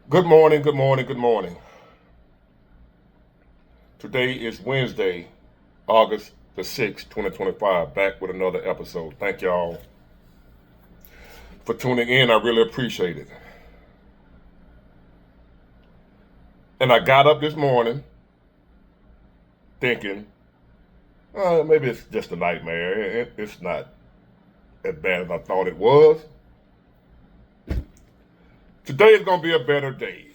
Good morning, good morning, good morning. Today is Wednesday, August the 6th, 2025. Back with another episode. Thank y'all for tuning in. I really appreciate it. And I got up this morning thinking, maybe it's just a nightmare. It's not as bad as I thought it was. Today is going to be a better day.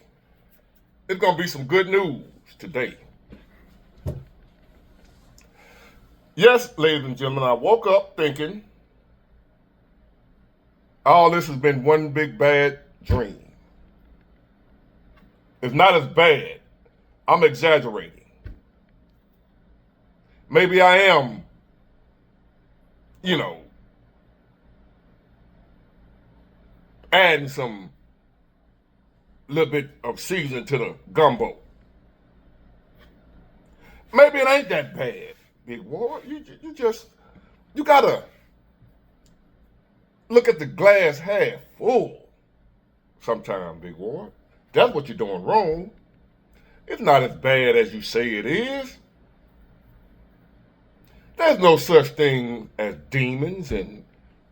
It's going to be some good news today. Yes, ladies and gentlemen, I woke up thinking all this has been one big bad dream. It's not as bad. I'm exaggerating. Maybe I am, you know, adding some little bit of season to the gumbo. Maybe it ain't that bad, Big Ward. You gotta look at the glass half full sometime, Big Ward. That's what you're doing wrong. It's not as bad as you say it is. There's no such thing as demons, and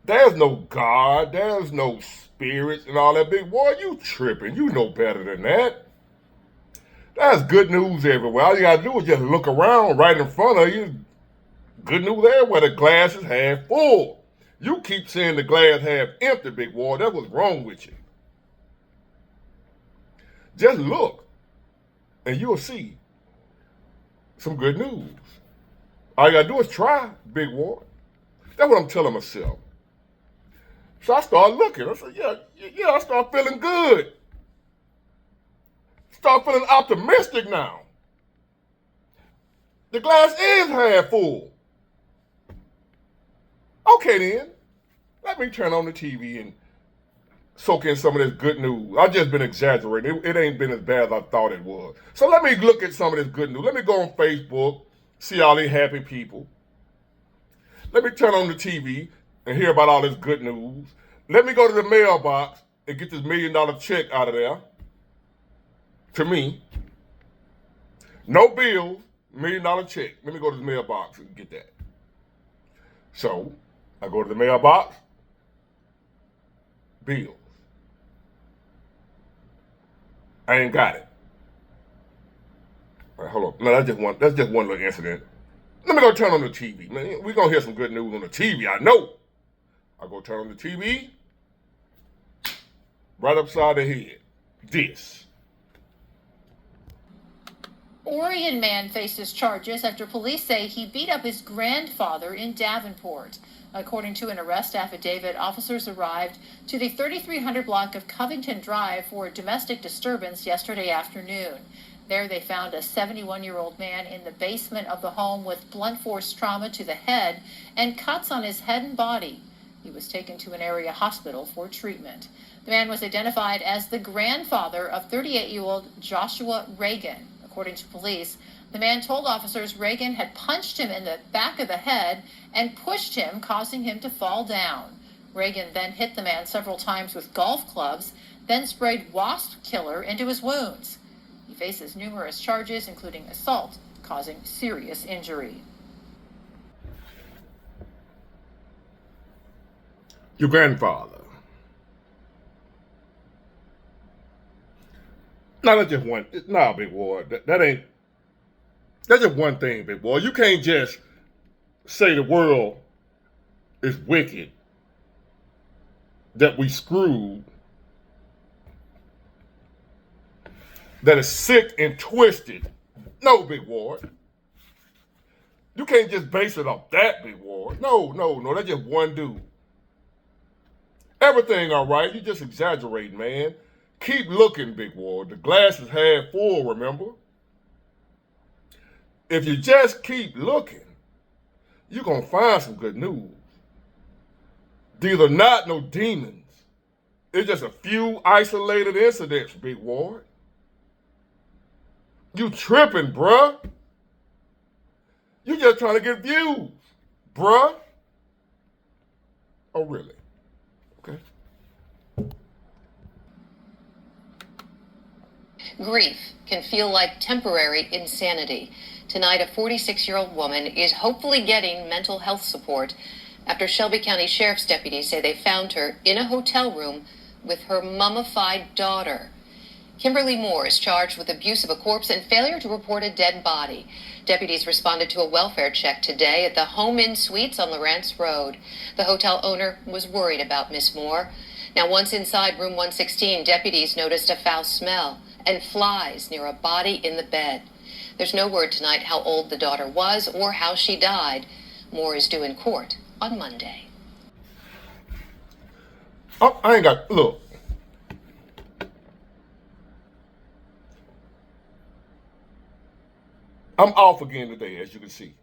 there's no God, there's no spirits and all that. Big boy, you tripping. You know better than that. That's good news everywhere. All you gotta do is just look around right in front of you. Good news everywhere. The glass is half full. You keep saying the glass half empty, Big boy. That's what's wrong with you. Just look, and you'll see some good news. All you gotta do is try, Big Ward. That's what I'm telling myself. So I started looking. I said, yeah, I start feeling good. Start feeling optimistic now. The glass is half full. Okay then, let me turn on the TV and soak in some of this good news. I've just been exaggerating. It ain't been as bad as I thought it was. So let me look at some of this good news. Let me go on Facebook, see all these happy people. Let me turn on the TV and hear about all this good news. Let me go to the mailbox and get this $1 million check out of there. To me. No bills, $1 million check. Let me go to the mailbox and get that. So, I go to the mailbox, bills. I ain't got it. All right, hold on. No, that's just one little incident. Let me go turn on the TV. Man, we're gonna hear some good news on the TV, I know. I go turn on the TV, right upside the head. This. Oregon man faces charges after police say he beat up his grandfather in Davenport. According to an arrest affidavit, officers arrived to the 3300 block of Covington Drive for a domestic disturbance yesterday afternoon. There they found a 71-year-old man in the basement of the home with blunt force trauma to the head and cuts on his head and body. He was taken to an area hospital for treatment. The man was identified as the grandfather of 38-year-old Joshua Reagan. According to police, the man told officers Reagan had punched him in the back of the head and pushed him, causing him to fall down. Reagan then hit the man several times with golf clubs, then sprayed wasp killer into his wounds. He faces numerous charges, including assault, causing serious injury. Your grandfather. No, that's just one. Nah, Big Ward. That ain't. That's just one thing, Big Ward. You can't just say the world is wicked, that we screwed, that is sick and twisted. No, Big Ward. You can't just base it off that, Big Ward. No. That's just one dude. Everything all right. You just exaggerate, man. Keep looking, Big Ward. The glass is half full, remember? If you just keep looking, you're going to find some good news. These are not no demons. It's just a few isolated incidents, Big Ward. You tripping, bruh. You just trying to get views, bruh. Oh, really? Okay. Grief can feel like temporary insanity. Tonight, a 46-year-old woman is hopefully getting mental health support after Shelby County Sheriff's deputies say they found her in a hotel room with her mummified daughter. Kimberly Moore is charged with abuse of a corpse and failure to report a dead body. Deputies responded to a welfare check today at the Home Inn Suites on Lawrence Road. The hotel owner was worried about Miss Moore. Now, once inside room 116, deputies noticed a foul smell and flies near a body in the bed. There's no word tonight how old the daughter was or how she died. Moore is due in court on Monday. I ain't got, look. I'm off again today, as you can see.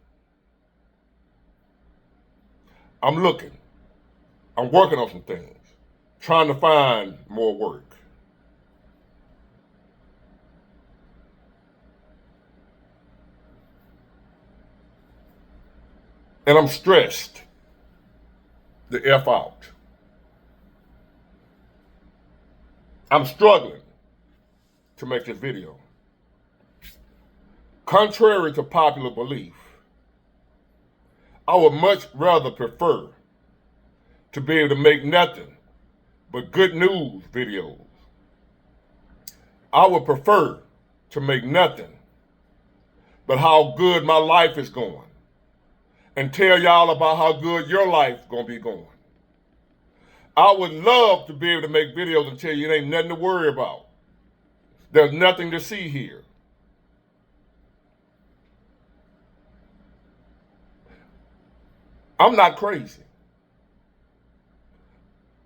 I'm looking. I'm working on some things, trying to find more work. And I'm stressed the F out. I'm struggling to make this video. Contrary to popular belief, I would much rather prefer to be able to make nothing but good news videos. I would prefer to make nothing but how good my life is going and tell y'all about how good your life's gonna be going. I would love to be able to make videos and tell you it ain't nothing to worry about. There's nothing to see here. I'm not crazy.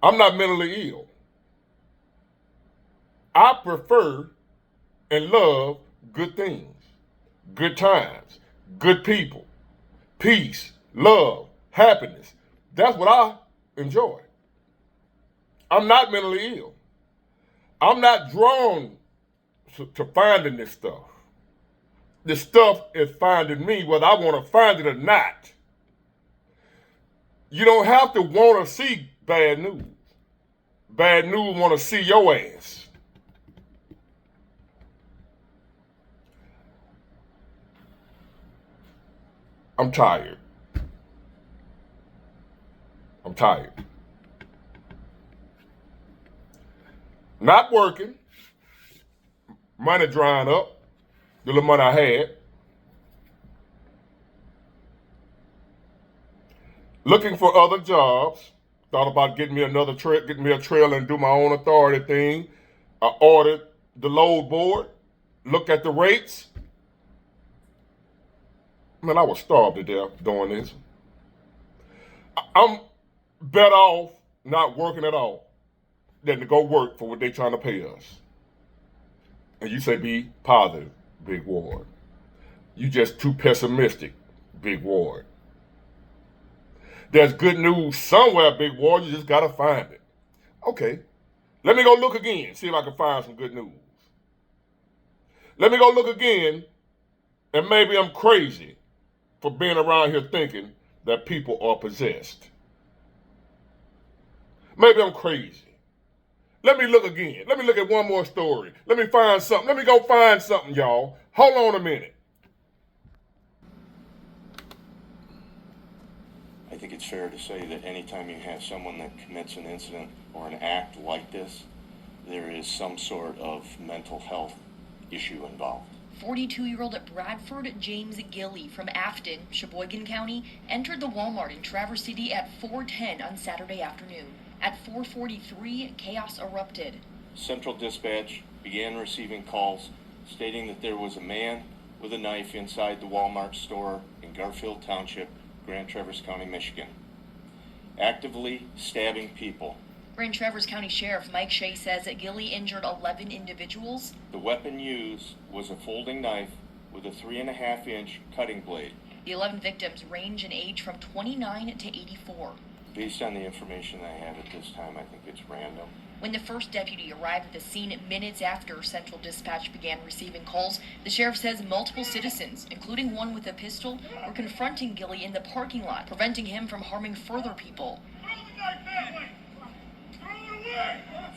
I'm not mentally ill. I prefer and love good things, good times, good people, peace, love, happiness. That's what I enjoy. I'm not mentally ill. I'm not drawn to finding this stuff. This stuff is finding me, whether I want to find it or not. You don't have to want to see bad news. Bad news want to see your ass. I'm tired. I'm tired. Not working. Money drying up. The little money I had. Looking for other jobs. Thought about getting me another getting me a trailer and do my own authority thing. I ordered the load board. Looked at the rates. Man, I was starved to death doing this. I'm better off not working at all than to go work for what they're trying to pay us. And you say be positive, Big Ward. You just too pessimistic, Big Ward. There's good news somewhere, Big Ward. You just got to find it. Okay. Let me go look again, see if I can find some good news. Let me go look again, and maybe I'm crazy for being around here thinking that people are possessed. Maybe I'm crazy. Let me look again. Let me look at one more story. Let me find something. Let me go find something, y'all. Hold on a minute. I think it's fair to say that anytime you have someone that commits an incident or an act like this, there is some sort of mental health issue involved. 42-year-old Bradford James Gilley from Afton, Sheboygan County, entered the Walmart in Traverse City at 4:10 on Saturday afternoon. At 4:43, chaos erupted. Central Dispatch began receiving calls stating that there was a man with a knife inside the Walmart store in Garfield Township, Grand Traverse County, Michigan, actively stabbing people. Grand Traverse County Sheriff Mike Shea says that Gilley injured 11 individuals. The weapon used was a folding knife with a 3.5-inch cutting blade. The 11 victims range in age from 29 to 84. Based on the information I have at this time, I think it's random. When the first deputy arrived at the scene minutes after Central Dispatch began receiving calls, the sheriff says multiple citizens, including one with a pistol, were confronting Gilley in the parking lot, preventing him from harming further people.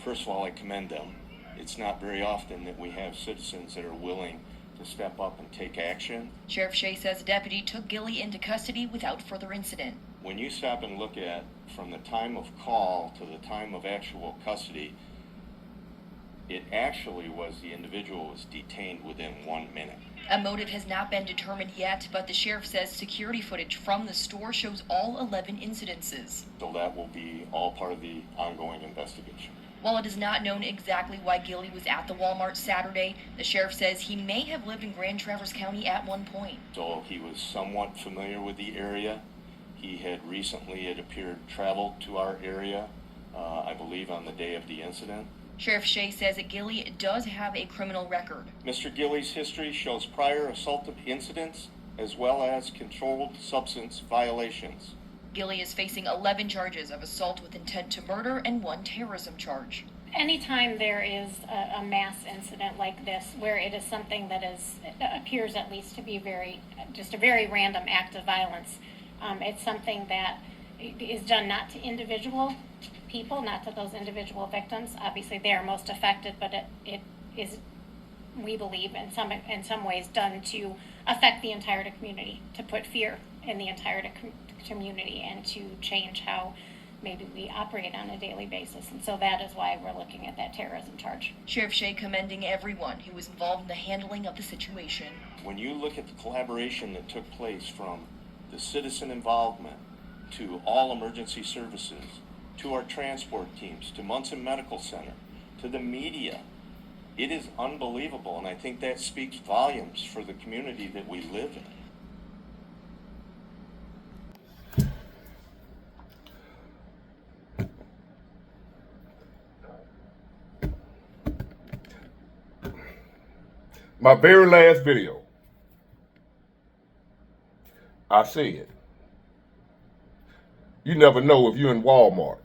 First of all, I commend them It's not very often that we have citizens that are willing to step up and take action. Sheriff Shea says a deputy took Gilly into custody without further incident. When you stop and look at from the time of call to the time of actual custody, it actually was the individual was detained within 1 minute. A motive has not been determined yet, but the sheriff says security footage from the store shows all 11 incidences. So that will be all part of the ongoing investigation. While it is not known exactly why Gilly was at the Walmart Saturday, the sheriff says he may have lived in Grand Traverse County at one point. So he was somewhat familiar with the area. He had recently, it appeared, traveled to our area, I believe on the day of the incident. Sheriff Shea says that Gilly does have a criminal record. Mr. Gilly's history shows prior assault incidents as well as controlled substance violations. Gilly is facing 11 charges of assault with intent to murder and 1 terrorism charge. Anytime there is a mass incident like this, where it is something that appears at least to be just a very random act of violence, it's something that is done not to individual people, not to those individual victims. Obviously, they are most affected, but it is, we believe, in some ways done to affect the entire community, to put fear in the entire community and to change how maybe we operate on a daily basis. And so that is why we're looking at that terrorism charge. Sheriff Shea commending everyone who was involved in the handling of the situation. When you look at the collaboration that took place from the citizen involvement to all emergency services, to our transport teams, to Munson Medical Center, to the media, it is unbelievable. And I think that speaks volumes for the community that we live in. My very last video, I said, you never know if you're in Walmart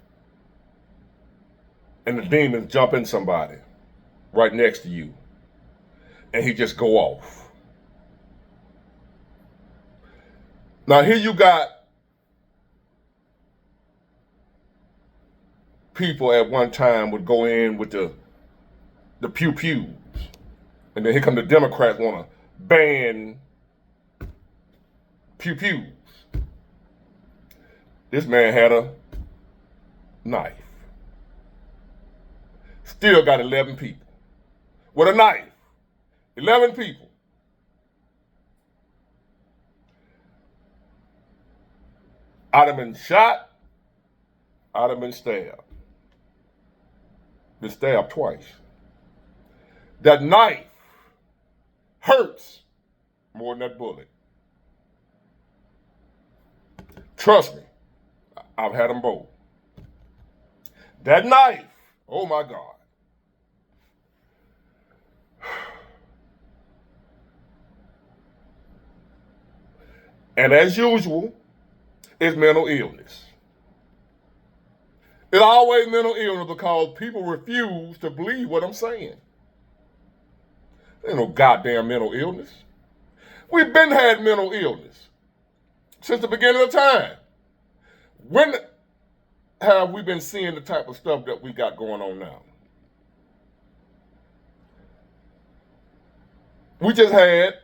and the demons jump in somebody right next to you and he just go off. Now here you got people at one time would go in with the pew-pews. And then here come the Democrats want to ban pew-pews. This man had a knife. Still got 11 people with a knife. 11 people. I'd have been shot. I'd have been stabbed. Been stabbed twice. That knife hurts more than that bullet. Trust me, I've had them both. That knife, oh my God. And as usual, it's mental illness. It's always mental illness because people refuse to believe what I'm saying. There ain't no goddamn mental illness. We've been had mental illness since the beginning of time. When have we been seeing the type of stuff that we got going on now? We just had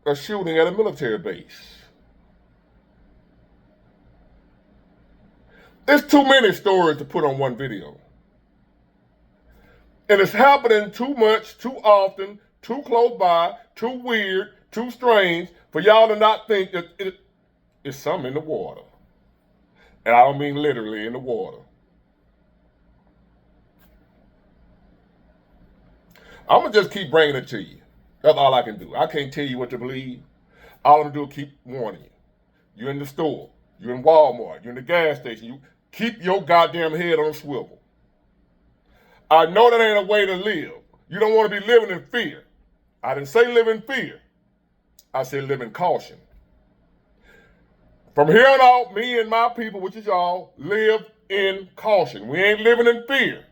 a shooting at a military base. There's too many stories to put on one video. And it's happening too much, too often, too close by, too weird, too strange for y'all to not think that it's something in the water. And I don't mean literally in the water. I'm going to just keep bringing it to you. That's all I can do. I can't tell you what to believe. All I'm going to do is keep warning you. You're in the store. You're in Walmart. You're in the gas station. You keep your goddamn head on a swivel. I know that ain't a way to live. You don't want to be living in fear. I didn't say live in fear. I said live in caution. From here on out, me and my people, which is y'all, live in caution. We ain't living in fear.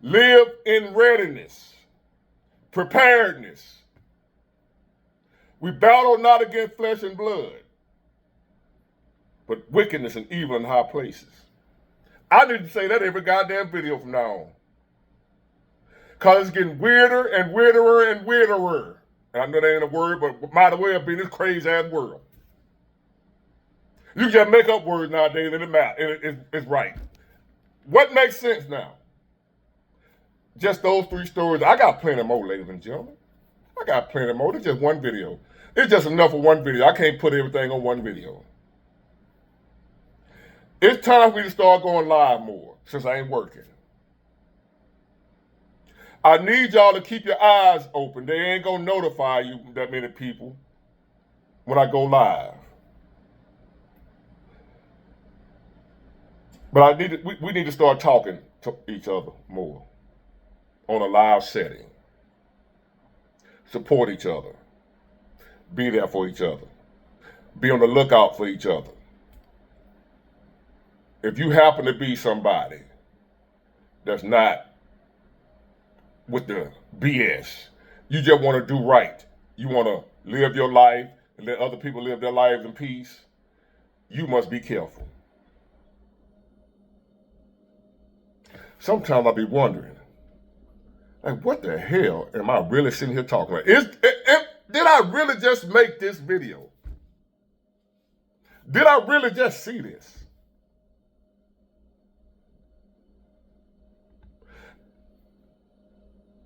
Live in readiness, preparedness. We battle not against flesh and blood, but wickedness and evil in high places. I need to say that every goddamn video from now on. Because it's getting weirder and weirder and weirder. And I know that ain't a word, but might as well be in this crazy ass world. You just make up words nowadays and it's right. What makes sense now? Just those 3 stories. I got plenty more, ladies and gentlemen. I got plenty more. It's just one video. It's just enough for one video. I can't put everything on one video. It's time for me to start going live more since I ain't working. I need y'all to keep your eyes open. They ain't gonna notify you, that many people, when I go live. But we need to start talking to each other more on a live setting. Support each other. Be there for each other. Be on the lookout for each other. If you happen to be somebody that's not with the BS, you just want to do right, you want to live your life and let other people live their lives in peace, you must be careful. Sometimes I be wondering, like, what the hell am I really sitting here talking about? Did I really just make this video? Did I really just see this?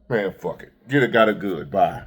Man, fuck it. Get it, got it good. Bye.